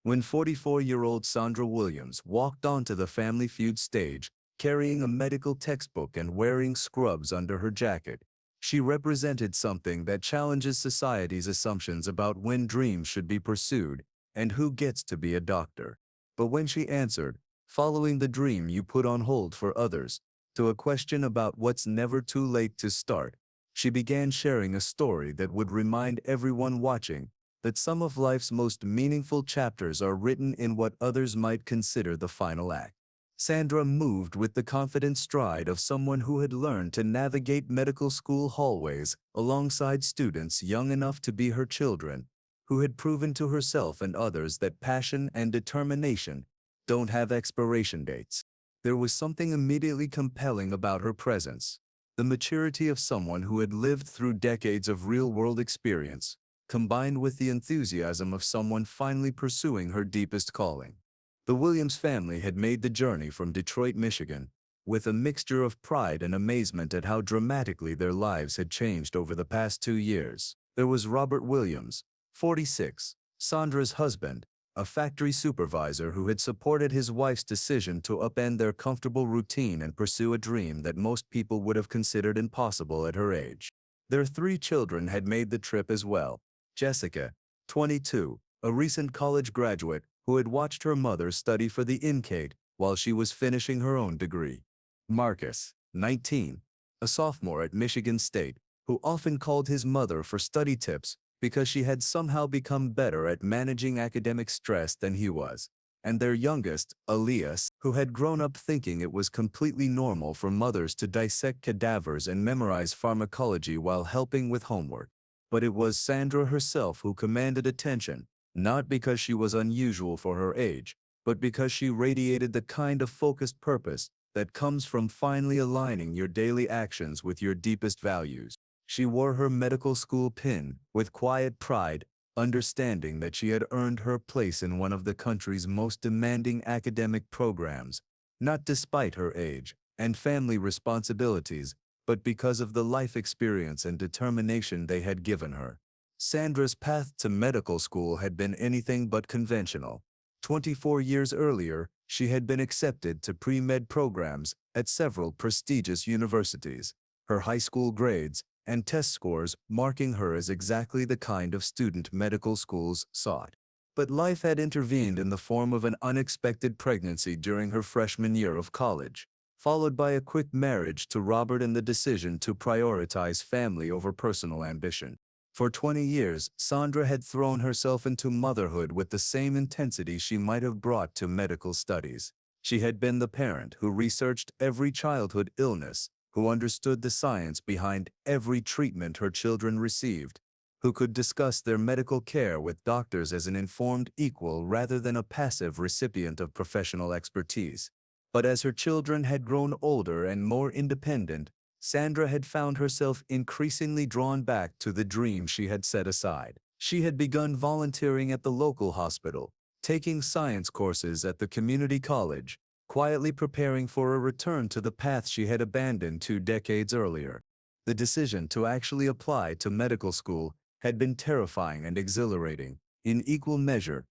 when 44-year-old Sandra Williams walked onto the Family Feud stage, carrying a medical textbook and wearing scrubs under her jacket. She represented something that challenges society's assumptions about when dreams should be pursued and who gets to be a doctor. But when she answered, "Following the dream you put on hold for others," to a question about what's never too late to start, she began sharing a story that would remind everyone watching that some of life's most meaningful chapters are written in what others might consider the final act. Sandra moved with the confident stride of someone who had learned to navigate medical school hallways alongside students young enough to be her children, who had proven to herself and others that passion and determination don't have expiration dates. There was something immediately compelling about her presence, the maturity of someone who had lived through decades of real-world experience, combined with the enthusiasm of someone finally pursuing her deepest calling. The Williams family had made the journey from Detroit, Michigan, with a mixture of pride and amazement at how dramatically their lives had changed over the past 2 years. There was Robert Williams, 46, Sandra's husband, a factory supervisor who had supported his wife's decision to upend their comfortable routine and pursue a dream that most people would have considered impossible at her age. Their 3 children had made the trip as well. Jessica, 22, a recent college graduate who had watched her mother study for the NCAT while she was finishing her own degree. Marcus, 19, a sophomore at Michigan State, who often called his mother for study tips because she had somehow become better at managing academic stress than he was. And their youngest, Elias, who had grown up thinking it was completely normal for mothers to dissect cadavers and memorize pharmacology while helping with homework. But it was Sandra herself who commanded attention, not because she was unusual for her age, but because she radiated the kind of focused purpose that comes from finally aligning your daily actions with your deepest values. She wore her medical school pin with quiet pride, understanding that she had earned her place in one of the country's most demanding academic programs, not despite her age and family responsibilities, but because of the life experience and determination they had given her. Sandra's path to medical school had been anything but conventional. 24 years earlier, she had been accepted to pre-med programs at several prestigious universities, her high school grades and test scores marking her as exactly the kind of student medical schools sought. But life had intervened in the form of an unexpected pregnancy during her freshman year of college, followed by a quick marriage to Robert and the decision to prioritize family over personal ambition. For 20 years, Sandra had thrown herself into motherhood with the same intensity she might have brought to medical studies. She had been the parent who researched every childhood illness, who understood the science behind every treatment her children received, who could discuss their medical care with doctors as an informed equal rather than a passive recipient of professional expertise. But as her children had grown older and more independent, Sandra had found herself increasingly drawn back to the dream she had set aside. She had begun volunteering at the local hospital, taking science courses at the community college, quietly preparing for a return to the path she had abandoned 2 decades earlier. The decision to actually apply to medical school had been terrifying and exhilarating, in equal measure.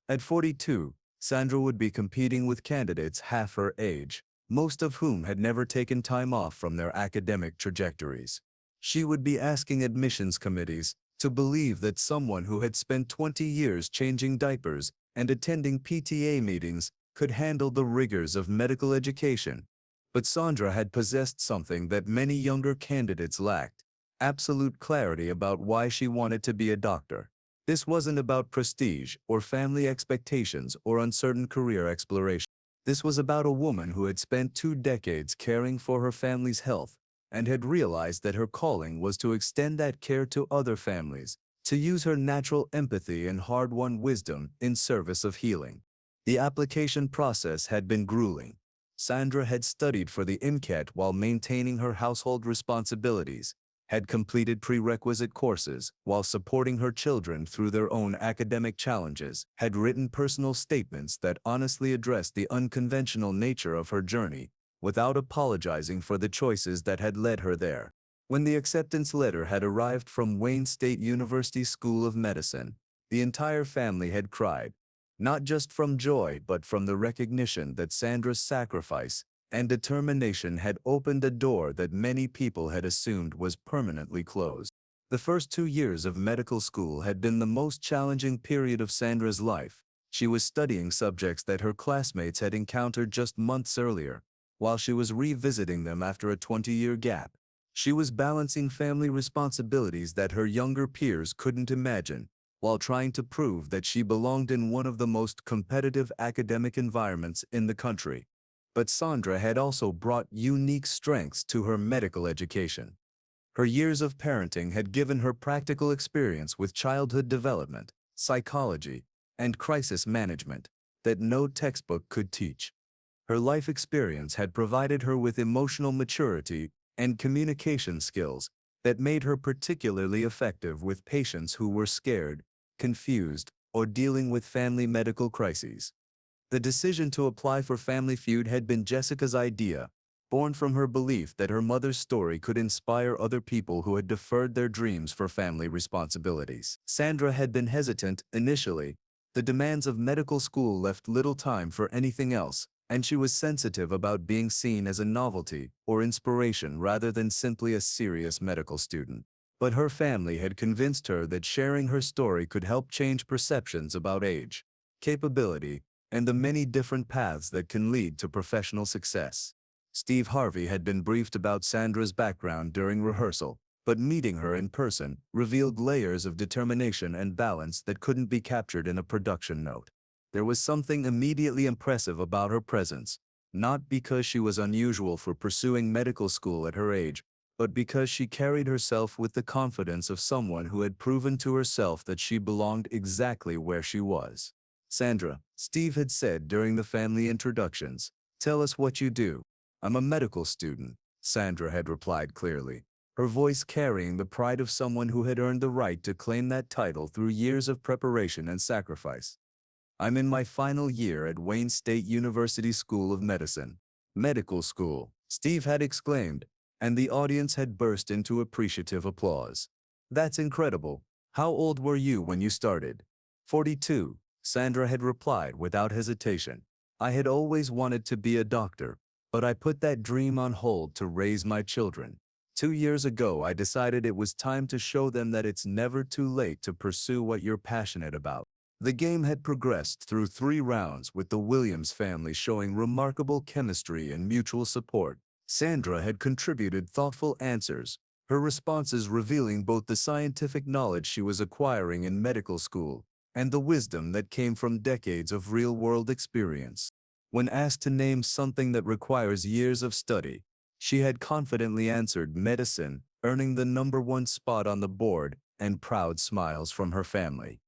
At 42, Sandra would be competing with candidates half her age, most of whom had never taken time off from their academic trajectories. She would be asking admissions committees to believe that someone who had spent 20 years changing diapers and attending PTA meetings could handle the rigors of medical education. But Sandra had possessed something that many younger candidates lacked: absolute clarity about why she wanted to be a doctor. This wasn't about prestige or family expectations or uncertain career exploration. This was about a woman who had spent 2 decades caring for her family's health and had realized that her calling was to extend that care to other families, to use her natural empathy and hard-won wisdom in service of healing. The application process had been grueling. Sandra had studied for the MCAT while maintaining her household responsibilities, had completed prerequisite courses while supporting her children through their own academic challenges, had written personal statements that honestly addressed the unconventional nature of her journey, without apologizing for the choices that had led her there. When the acceptance letter had arrived from Wayne State University School of Medicine, the entire family had cried. not just from joy but from the recognition that Sandra's sacrifice and determination had opened a door that many people had assumed was permanently closed. The first 2 years of medical school had been the most challenging period of Sandra's life. She was studying subjects that her classmates had encountered just months earlier, while she was revisiting them after a 20-year gap. She was balancing family responsibilities that her younger peers couldn't imagine, while trying to prove that she belonged in one of the most competitive academic environments in the country. But Sandra had also brought unique strengths to her medical education. Her years of parenting had given her practical experience with childhood development, psychology, and crisis management that no textbook could teach. Her life experience had provided her with emotional maturity and communication skills that made her particularly effective with patients who were scared, confused, or dealing with family medical crises. The decision to apply for Family Feud had been Jessica's idea, born from her belief that her mother's story could inspire other people who had deferred their dreams for family responsibilities. Sandra had been hesitant initially. The demands of medical school left little time for anything else, and she was sensitive about being seen as a novelty or inspiration rather than simply a serious medical student. But her family had convinced her that sharing her story could help change perceptions about age, capability, and the many different paths that can lead to professional success. Steve Harvey had been briefed about Sandra's background during rehearsal, but meeting her in person revealed layers of determination and balance that couldn't be captured in a production note. There was something immediately impressive about her presence, not because she was unusual for pursuing medical school at her age, but because she carried herself with the confidence of someone who had proven to herself that she belonged exactly where she was. Sandra, Steve had said during the family introductions, "Tell us what you do." "I'm a medical student," Sandra had replied clearly, her voice carrying the pride of someone who had earned the right to claim that title through years of preparation and sacrifice. "I'm in my final year at Wayne State University School of Medicine." "Medical school," Steve had exclaimed, and the audience had burst into appreciative applause. "That's incredible. How old were you when you started?" 42. Sandra had replied without hesitation. "I had always wanted to be a doctor, but I put that dream on hold to raise my children. 2 years ago I decided it was time to show them that it's never too late to pursue what you're passionate about." The game had progressed through 3 rounds with the Williams family showing remarkable chemistry and mutual support. Sandra had contributed thoughtful answers, her responses revealing both the scientific knowledge she was acquiring in medical school and the wisdom that came from decades of real-world experience. When asked to name something that requires years of study, she had confidently answered medicine, earning the #1 spot on the board and proud smiles from her family.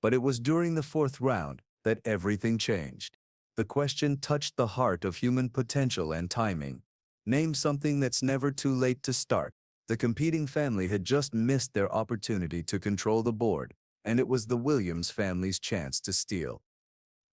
But it was during the 4th round that everything changed. The question touched the heart of human potential and timing. Name something that's never too late to start. The competing family had just missed their opportunity to control the board, and it was the Williams family's chance to steal.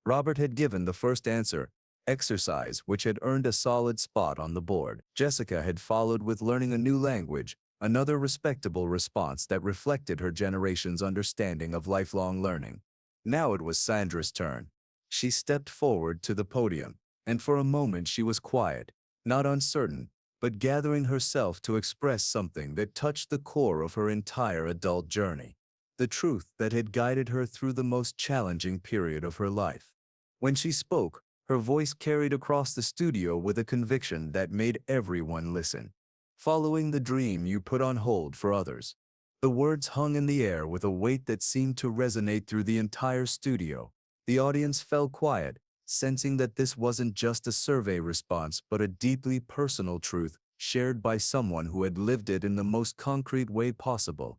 Robert had given the first answer, exercise, which had earned a solid spot on the board. Jessica had followed with learning a new language, another respectable response that reflected her generation's understanding of lifelong learning. Now it was Sandra's turn. She stepped forward to the podium, and for a moment she was quiet, not uncertain, but gathering herself to express something that touched the core of her entire adult journey. The truth that had guided her through the most challenging period of her life. When she spoke, her voice carried across the studio with a conviction that made everyone listen. "Following the dream you put on hold for others." The words hung in the air with a weight that seemed to resonate through the entire studio. The audience fell quiet, sensing that this wasn't just a survey response but a deeply personal truth shared by someone who had lived it in the most concrete way possible.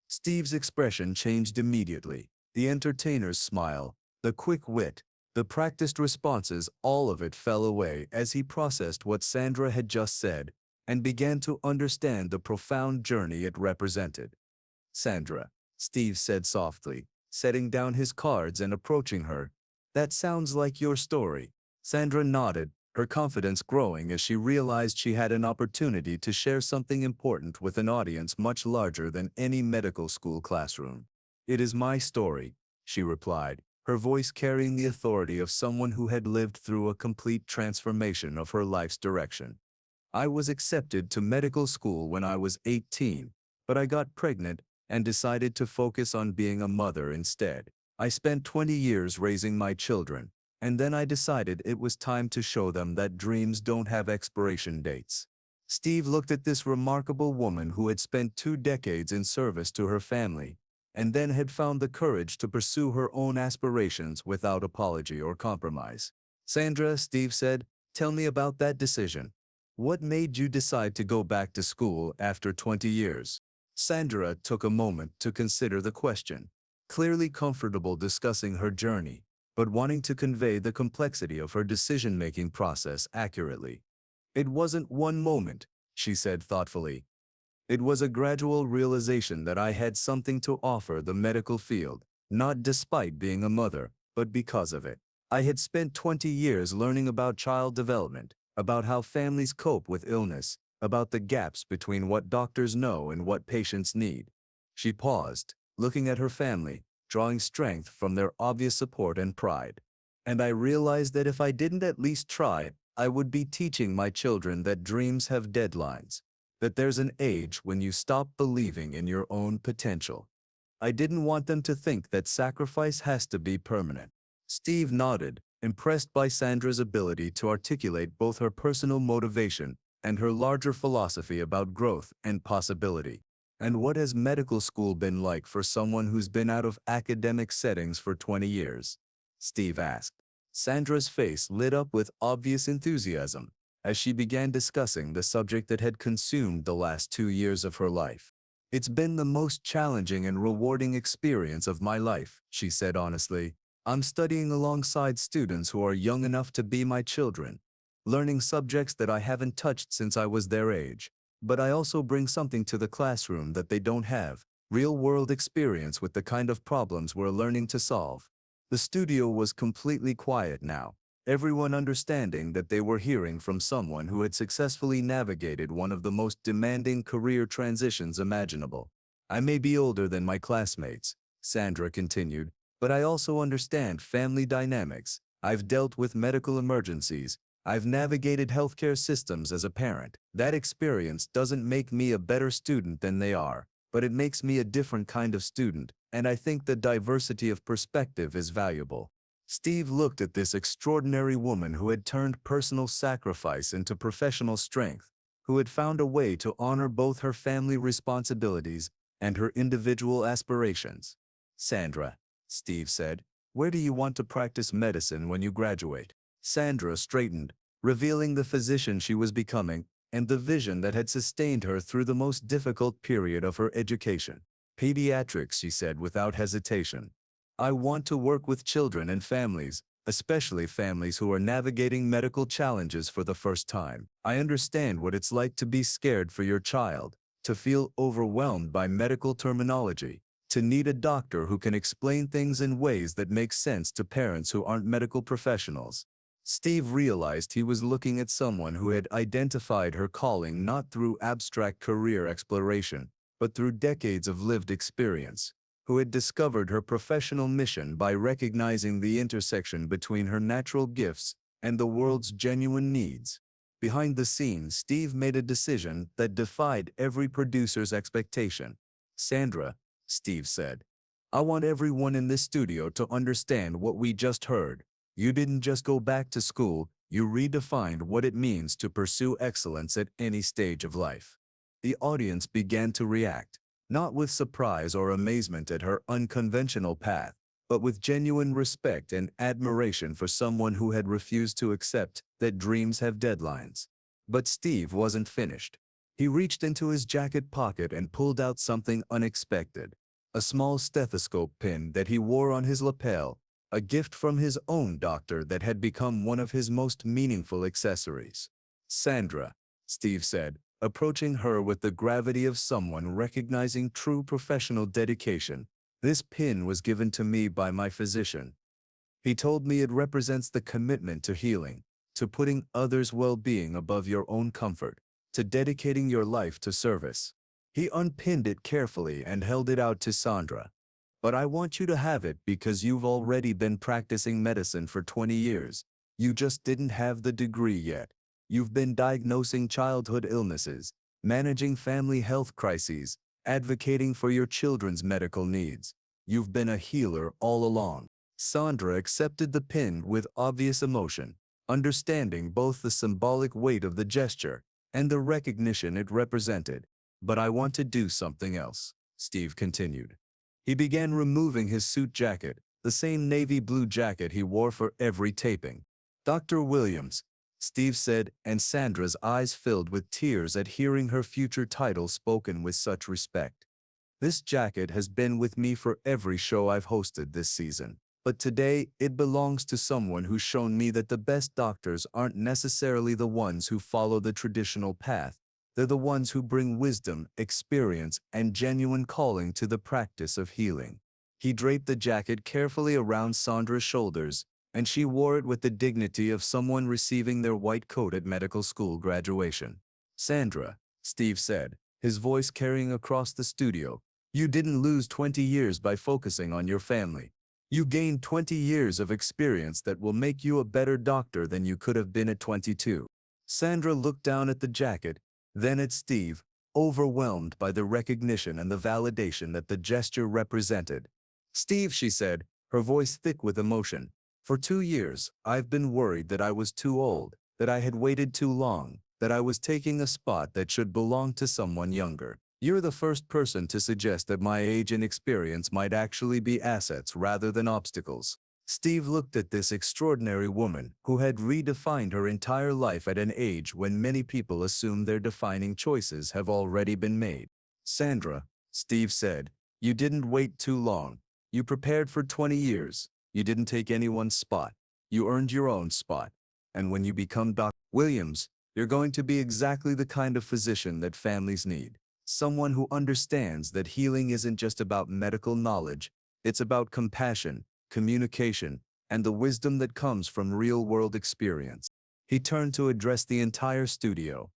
Steve's expression changed immediately. The entertainer's smile, the quick wit, the practiced responses, all of it fell away as he processed what Sandra had just said and began to understand the profound journey it represented. "Sandra," Steve said softly, setting down his cards and approaching her, "that sounds like your story." Sandra nodded, her confidence growing as she realized she had an opportunity to share something important with an audience much larger than any medical school classroom. "It is my story," she replied, her voice carrying the authority of someone who had lived through a complete transformation of her life's direction. I was accepted to medical school when I was 18, but I got pregnant and decided to focus on being a mother instead. I spent 20 years raising my children, and then I decided it was time to show them that dreams don't have expiration dates. Steve looked at this remarkable woman who had spent 2 decades in service to her family, and then had found the courage to pursue her own aspirations without apology or compromise. Sandra, Steve said, tell me about that decision. What made you decide to go back to school after 20 years? Sandra took a moment to consider the question, clearly comfortable discussing her journey, but wanting to convey the complexity of her decision-making process accurately. It wasn't one moment, she said thoughtfully. It was a gradual realization that I had something to offer the medical field, not despite being a mother, but because of it. I had spent 20 years learning about child development, about how families cope with illness, about the gaps between what doctors know and what patients need. She paused, looking at her family, drawing strength from their obvious support and pride. And I realized that if I didn't at least try, I would be teaching my children that dreams have deadlines, that there's an age when you stop believing in your own potential. I didn't want them to think that sacrifice has to be permanent. Steve nodded, impressed by Sandra's ability to articulate both her personal motivation and her larger philosophy about growth and possibility. And what has medical school been like for someone who's been out of academic settings for 20 years? Steve asked. Sandra's face lit up with obvious enthusiasm as she began discussing the subject that had consumed the last 2 years of her life. It's been the most challenging and rewarding experience of my life, she said honestly. I'm studying alongside students who are young enough to be my children, learning subjects that I haven't touched since I was their age. But I also bring something to the classroom that they don't have, real-world experience with the kind of problems we're learning to solve. The studio was completely quiet now, everyone understanding that they were hearing from someone who had successfully navigated one of the most demanding career transitions imaginable. I may be older than my classmates, Sandra continued, but I also understand family dynamics. I've dealt with medical emergencies. I've navigated healthcare systems as a parent. That experience doesn't make me a better student than they are, but it makes me a different kind of student, and I think the diversity of perspective is valuable. Steve looked at this extraordinary woman who had turned personal sacrifice into professional strength, who had found a way to honor both her family responsibilities and her individual aspirations. Sandra, Steve said, where do you want to practice medicine when you graduate? Sandra straightened, revealing the physician she was becoming and the vision that had sustained her through the most difficult period of her education. Pediatrics, she said without hesitation. I want to work with children and families, especially families who are navigating medical challenges for the first time. I understand what it's like to be scared for your child, to feel overwhelmed by medical terminology, to need a doctor who can explain things in ways that make sense to parents who aren't medical professionals. Steve realized he was looking at someone who had identified her calling not through abstract career exploration, but through decades of lived experience, who had discovered her professional mission by recognizing the intersection between her natural gifts and the world's genuine needs. Behind the scenes, Steve made a decision that defied every producer's expectation. Sandra, Steve said, I want everyone in this studio to understand what we just heard. You didn't just go back to school, you redefined what it means to pursue excellence at any stage of life. The audience began to react, not with surprise or amazement at her unconventional path, but with genuine respect and admiration for someone who had refused to accept that dreams have deadlines. But Steve wasn't finished. He reached into his jacket pocket and pulled out something unexpected, a small stethoscope pin that he wore on his lapel, a gift from his own doctor that had become one of his most meaningful accessories. Sandra, Steve said, approaching her with the gravity of someone recognizing true professional dedication. This pin was given to me by my physician. He told me it represents the commitment to healing, to putting others' well-being above your own comfort, to dedicating your life to service. He unpinned it carefully and held it out to Sandra. But I want you to have it because you've already been practicing medicine for 20 years. You just didn't have the degree yet. You've been diagnosing childhood illnesses, managing family health crises, advocating for your children's medical needs. You've been a healer all along. Sandra accepted the pin with obvious emotion, understanding both the symbolic weight of the gesture and the recognition it represented. But I want to do something else, Steve continued. He began removing his suit jacket, the same navy blue jacket he wore for every taping. Dr. Williams, Steve said, and Sandra's eyes filled with tears at hearing her future title spoken with such respect. This jacket has been with me for every show I've hosted this season. But today, it belongs to someone who's shown me that the best doctors aren't necessarily the ones who follow the traditional path. They're the ones who bring wisdom, experience, and genuine calling to the practice of healing. He draped the jacket carefully around Sandra's shoulders, and she wore it with the dignity of someone receiving their white coat at medical school graduation. Sandra, Steve said, his voice carrying across the studio, you didn't lose 20 years by focusing on your family. You gained 20 years of experience that will make you a better doctor than you could have been at 22. Sandra looked down at the jacket, then at Steve, overwhelmed by the recognition and the validation that the gesture represented. Steve, she said, her voice thick with emotion, for 2 years, I've been worried that I was too old, that I had waited too long, that I was taking a spot that should belong to someone younger. You're the first person to suggest that my age and experience might actually be assets rather than obstacles. Steve looked at this extraordinary woman who had redefined her entire life at an age when many people assume their defining choices have already been made. Sandra, Steve said, you didn't wait too long. You prepared for 20 years. You didn't take anyone's spot. You earned your own spot. And when you become Dr. Williams, you're going to be exactly the kind of physician that families need. Someone who understands that healing isn't just about medical knowledge, it's about compassion, communication, and the wisdom that comes from real-world experience. He turned to address the entire studio.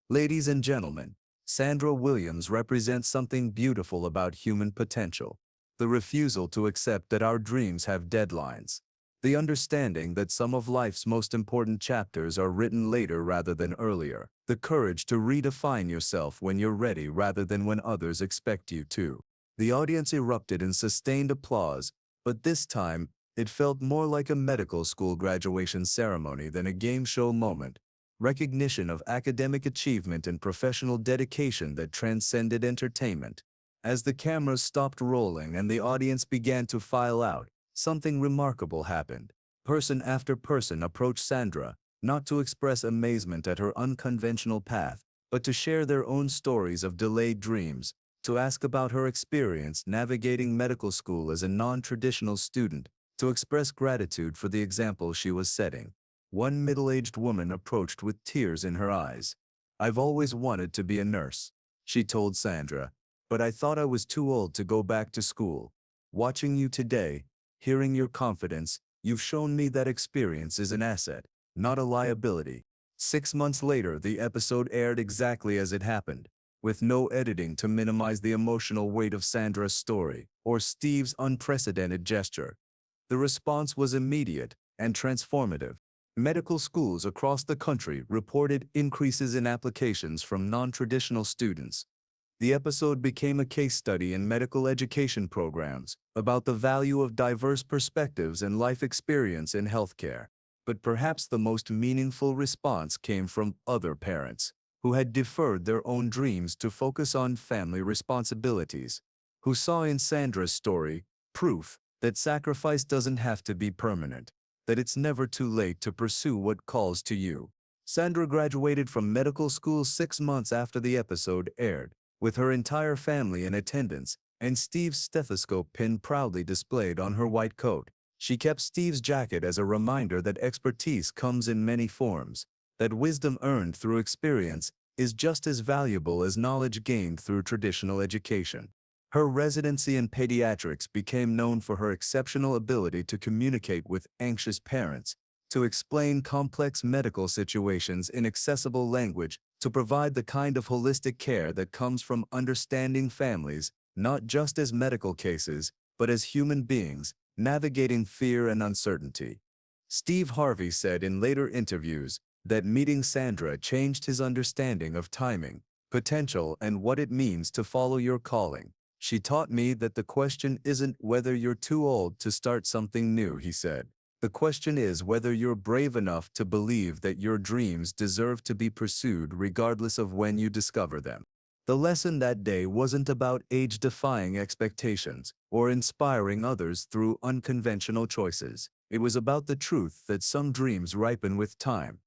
Ladies and gentlemen, Sandra Williams represents something beautiful about human potential. The refusal to accept that our dreams have deadlines. The understanding that some of life's most important chapters are written later rather than earlier. The courage to redefine yourself when you're ready rather than when others expect you to. The audience erupted in sustained applause, but this time, it felt more like a medical school graduation ceremony than a game show moment. Recognition of academic achievement and professional dedication that transcended entertainment. As the cameras stopped rolling and the audience began to file out, something remarkable happened. Person after person approached Sandra, not to express amazement at her unconventional path, but to share their own stories of delayed dreams, to ask about her experience navigating medical school as a non-traditional student, to express gratitude for the example she was setting. One middle-aged woman approached with tears in her eyes. I've always wanted to be a nurse, she told Sandra, but I thought I was too old to go back to school. Watching you today, hearing your confidence, you've shown me that experience is an asset, not a liability. 6 months later, the episode aired exactly as it happened, with no editing to minimize the emotional weight of Sandra's story or Steve's unprecedented gesture. The response was immediate and transformative. Medical schools across the country reported increases in applications from non-traditional students. The episode became a case study in medical education programs about the value of diverse perspectives and life experience in healthcare. But perhaps the most meaningful response came from other parents who had deferred their own dreams to focus on family responsibilities, who saw in Sandra's story proof that sacrifice doesn't have to be permanent, that it's never too late to pursue what calls to you. Sandra graduated from medical school 6 months after the episode aired, with her entire family in attendance and Steve's stethoscope pin proudly displayed on her white coat. She kept Steve's jacket as a reminder that expertise comes in many forms, that wisdom earned through experience is just as valuable as knowledge gained through traditional education. Her residency in pediatrics became known for her exceptional ability to communicate with anxious parents, to explain complex medical situations in accessible language, to provide the kind of holistic care that comes from understanding families, not just as medical cases, but as human beings, navigating fear and uncertainty. Steve Harvey said in later interviews that meeting Sandra changed his understanding of timing, potential, and what it means to follow your calling. She taught me that the question isn't whether you're too old to start something new, he said. The question is whether you're brave enough to believe that your dreams deserve to be pursued regardless of when you discover them. The lesson that day wasn't about age-defying expectations or inspiring others through unconventional choices. It was about the truth that some dreams ripen with time,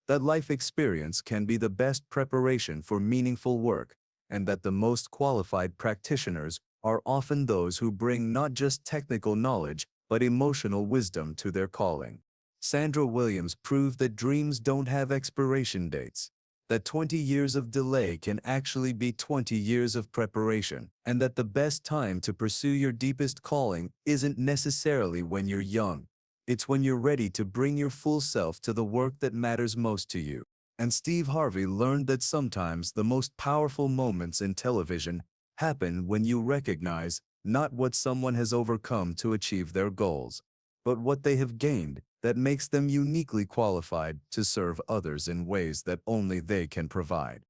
that life experience can be the best preparation for meaningful work, and that the most qualified practitioners are often those who bring not just technical knowledge, but emotional wisdom to their calling. Sandra Williams proved that dreams don't have expiration dates, that 20 years of delay can actually be 20 years of preparation, and that the best time to pursue your deepest calling isn't necessarily when you're young. It's when you're ready to bring your full self to the work that matters most to you. And Steve Harvey learned that sometimes the most powerful moments in television happen when you recognize not what someone has overcome to achieve their goals, but what they have gained that makes them uniquely qualified to serve others in ways that only they can provide.